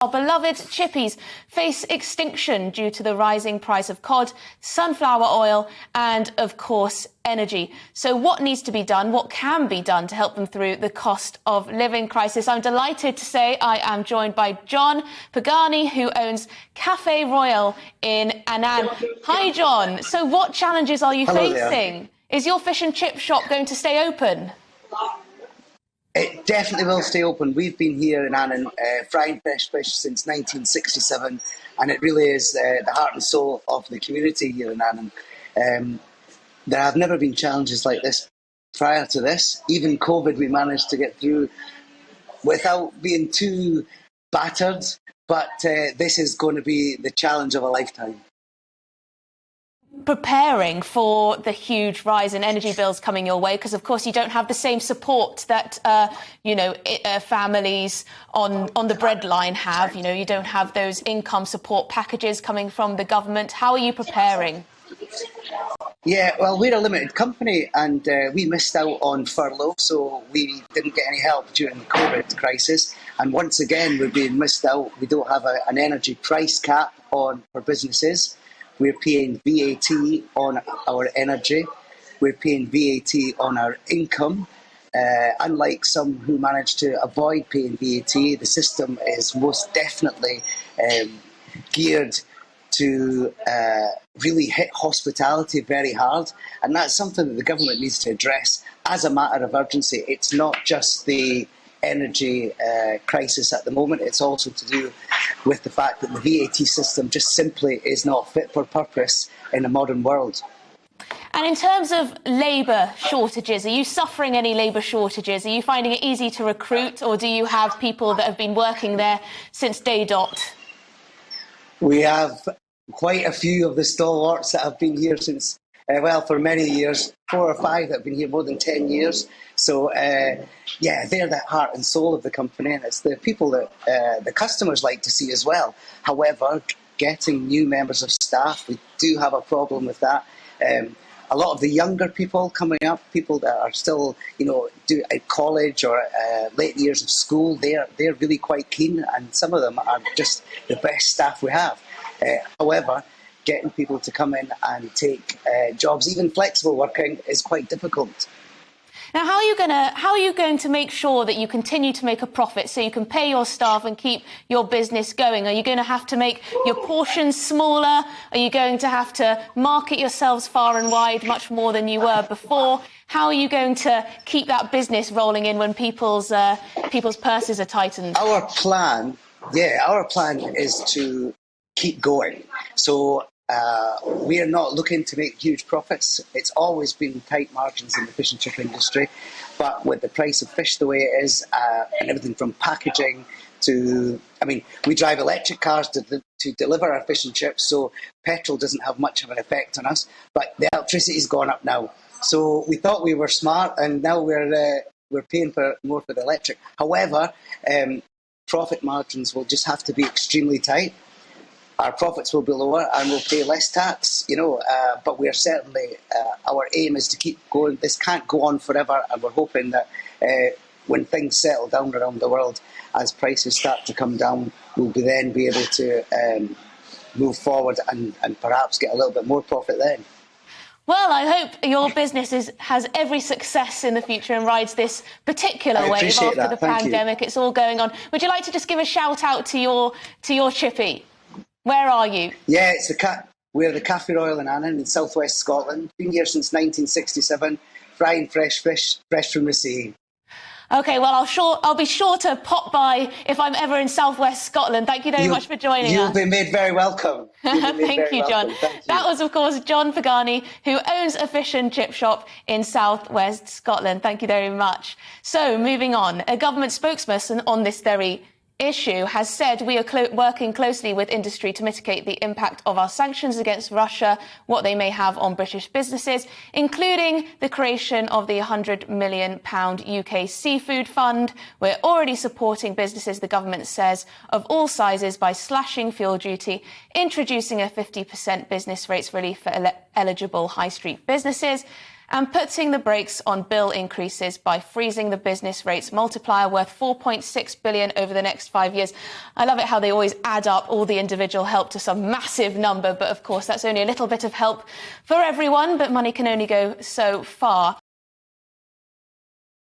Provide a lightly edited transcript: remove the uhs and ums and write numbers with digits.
Our beloved chippies face extinction due to the rising price of cod, sunflower oil and, of course, energy. So what needs to be done? What can be done to help them through the cost of living crisis? I'm delighted to say I am joined by John Pagani, who owns Cafe Royal in Annan. Hi, John. So what challenges are you facing? Is your fish and chip shop going to stay open? It definitely will stay open. We've been here in Annan frying fresh fish since 1967, and it really is the heart and soul of the community here in Annan. There have never been challenges like this prior to this. Even COVID we managed to get through without being too battered, but this is going to be the challenge of a lifetime. Preparing for the huge rise in energy bills coming your way, because of course you don't have the same support that families on the breadline have. You know, you don't have those income support packages coming from the government. How are you preparing? Yeah, well, we're a limited company and we missed out on furlough, so we didn't get any help during the COVID crisis. And once again, we're being missed out. We don't have an energy price cap for businesses. We're paying VAT on our energy. We're paying VAT on our income. Unlike some who manage to avoid paying VAT, the system is most definitely geared to really hit hospitality very hard. And that's something that the government needs to address as a matter of urgency. It's not just the energy crisis at the moment, it's also to do with the fact that the VAT system just simply is not fit for purpose in a modern world. And in terms of labour shortages, are you suffering any labour shortages? Are you finding it easy to recruit, or do you have people that have been working there since day dot? We have quite a few of the stalwarts that have been here since, for many years, 4 or 5 that have been here more than 10 years. So, they're the heart and soul of the company, and it's the people that the customers like to see as well. However, getting new members of staff, we do have a problem with that. A lot of the younger people coming up, people that are still, at college or late years of school, they're really quite keen, and some of them are just the best staff we have. However, getting people to come in and take jobs, even flexible working, is quite difficult. Now, how are you going to make sure that you continue to make a profit so you can pay your staff and keep your business going? Are you going to have to make your portions smaller? Are you going to have to market yourselves far and wide much more than you were before? How are you going to keep that business rolling in when people's purses are tightened? Our plan is to keep going. So we are not looking to make huge profits. It's always been tight margins in the fish and chip industry, but with the price of fish the way it is, and everything from packaging to, we drive electric cars to deliver our fish and chips, so petrol doesn't have much of an effect on us, but the electricity's gone up now. So we thought we were smart, and now we're paying more for the electric. However, profit margins will just have to be extremely tight. Our profits will be lower and we'll pay less tax, but we are certainly, our aim is to keep going. This can't go on forever, and we're hoping that when things settle down around the world, as prices start to come down, we'll then be able to move forward and perhaps get a little bit more profit then. Well, I hope your business has every success in the future and rides this particular wave after the pandemic. It's all going on. Would you like to just give a shout out to your chippy? Where are you? Yeah, we're the Cafe Royal in Annan in southwest Scotland. Been here since 1967, frying fresh fish, fresh from the sea. OK, well, I'll be sure to pop by if I'm ever in southwest Scotland. Thank you very much for joining us. You'll be made very welcome. Thank you, John. That was, of course, John Pagani, who owns a fish and chip shop in southwest Scotland. Thank you very much. So, moving on, a government spokesperson on this very issue has said we are working closely with industry to mitigate the impact of our sanctions against Russia, what they may have on British businesses, including the creation of the £100 million UK seafood fund. We're already supporting businesses, the government says, of all sizes by slashing fuel duty, introducing a 50% business rates relief for eligible high street businesses, and putting the brakes on bill increases by freezing the business rates multiplier worth $4.6 billion over the next 5 years. I love it how they always add up all the individual help to some massive number, but of course that's only a little bit of help for everyone, but money can only go so far.